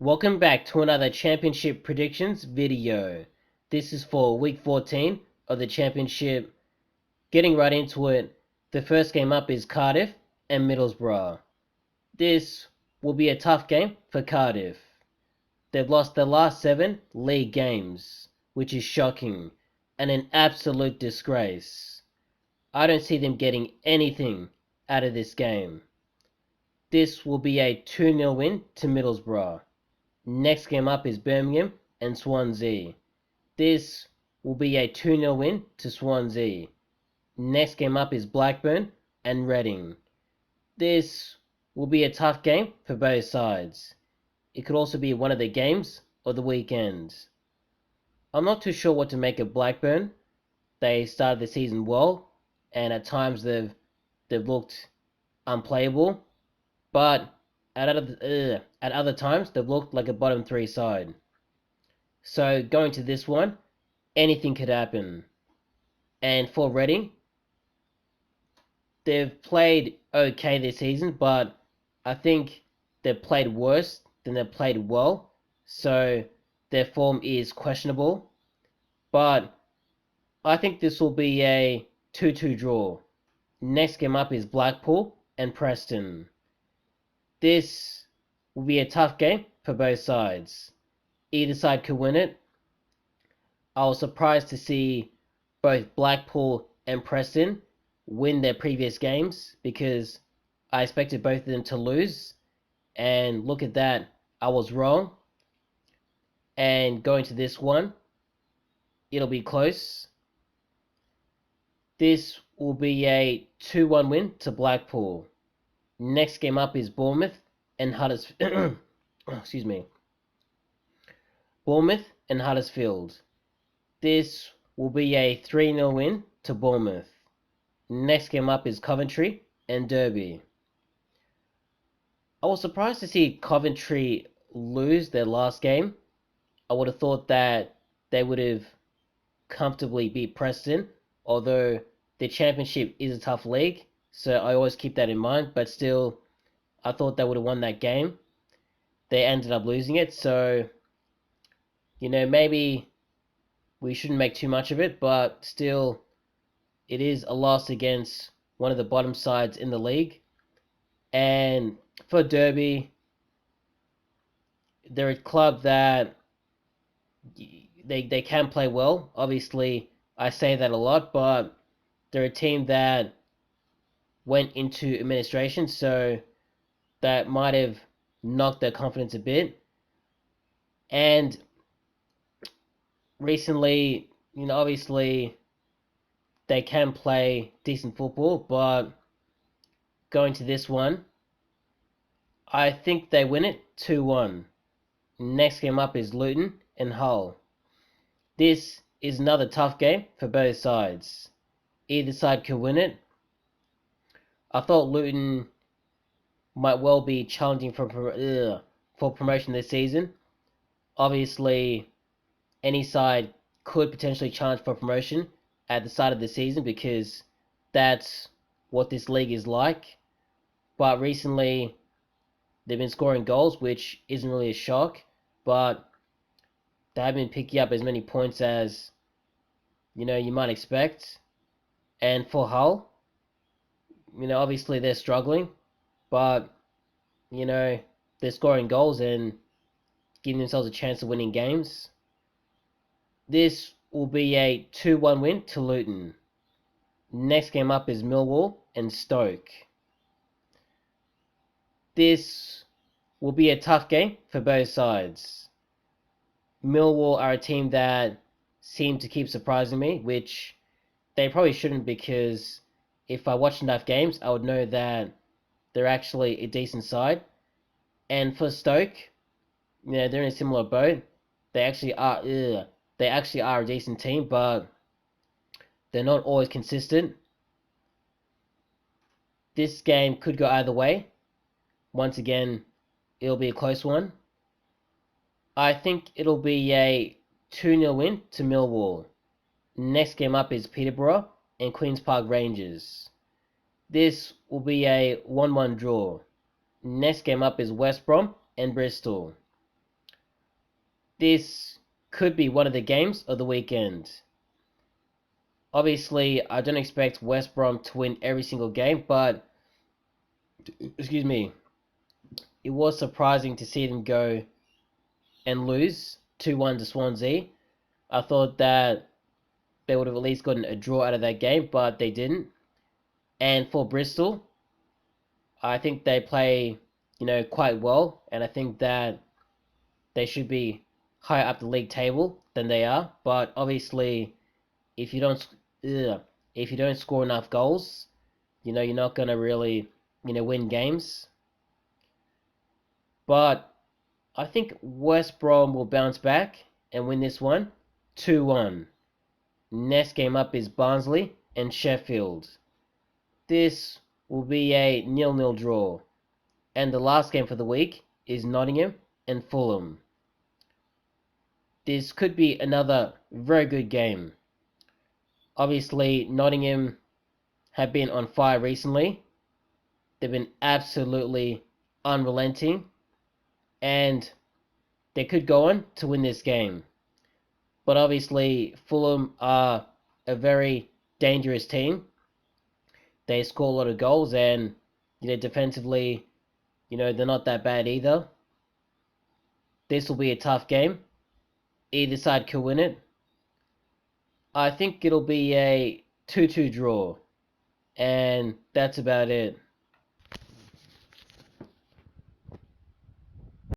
Welcome back to another championship predictions video. This is for week 14 of the championship. Getting right into it, the first game up is Cardiff and Middlesbrough. This will be a tough game for Cardiff. They've lost their last 7 league games, which is shocking and an absolute disgrace. I don't see them getting anything out of this game. This will be a 2-0 win to Middlesbrough. Next game up is Birmingham and Swansea. This will be a 2-0 win to Swansea. Next game up is Blackburn and Reading. This will be a tough game for both sides. It could also be one of the games of the weekend. I'm not too sure what to make of Blackburn. They started the season well, and at times they've looked unplayable, but at other times they've looked like a bottom 3 side. So going to this one, anything could happen. And for Reading, they've played okay this season, but I think they've played worse than they've played well, so their form is questionable. But I think this will be a 2-2 draw. Next game up is Blackpool and Preston. This will be a tough game for both sides. Either side could win it. I was surprised to see both Blackpool and Preston win their previous games because I expected both of them to lose. And look at that, I was wrong. And going to this one, it'll be close. This will be a 2-1 win to Blackpool. Next game up is Bournemouth and Huddersfield. Excuse me. Bournemouth and Huddersfield. This will be a 3-0 win to Bournemouth. Next game up is Coventry and Derby. I was surprised to see Coventry lose their last game. I would have thought that they would have comfortably beat Preston, although the championship is a tough league, so I always keep that in mind, but still, I thought they would have won that game. They ended up losing it, so, maybe we shouldn't make too much of it, but still, it is a loss against one of the bottom sides in the league. And for Derby, they're a club that they can play well. Obviously, I say that a lot, but they're a team that went into administration, so that might have knocked their confidence a bit. And recently, obviously they can play decent football, but going to this one, I think they win it 2-1. Next game up is Luton and Hull. This is another tough game for both sides. Either side could win it. I thought Luton might well be challenging for promotion this season. Obviously, any side could potentially challenge for promotion at the start of the season because that's what this league is like. But recently, they've been scoring goals, which isn't really a shock, but they haven't been picking up as many points as you might expect. And for Hull, obviously they're struggling, but they're scoring goals and giving themselves a chance of winning games. This will be a 2-1 win to Luton. Next game up is Millwall and Stoke. This will be a tough game for both sides. Millwall are a team that seem to keep surprising me, which they probably shouldn't, because if I watched enough games, I would know that they're actually a decent side. And for Stoke, they're in a similar boat. They actually are a decent team, but they're not always consistent. This game could go either way. Once again, it'll be a close one. I think it'll be a 2-0 win to Millwall. Next game up is Peterborough and Queen's Park Rangers. This will be a 1-1 draw. Next game up is West Brom and Bristol. this could be one of the games of the weekend. Obviously, I don't expect West Brom to win every single game, but excuse me, it was surprising to see them go and lose 2-1 to Swansea. I thought that they would have at least gotten a draw out of that game, but they didn't. And for Bristol, I think they play, quite well, and I think that they should be higher up the league table than they are. But obviously, if you don't, if you don't score enough goals, you're not gonna really, win games. But I think West Brom will bounce back and win this one, 2-1. Next game up is Barnsley and Sheffield. This will be a 0-0 draw. And the last game for the week is Nottingham and Fulham. This could be another very good game. Obviously, Nottingham have been on fire recently. They've been absolutely unrelenting, and they could go on to win this game. But obviously, Fulham are a very dangerous team. They score a lot of goals, and defensively, they're not that bad either. This will be a tough game. Either side could win it. I think it'll be a 2-2 draw, and that's about it.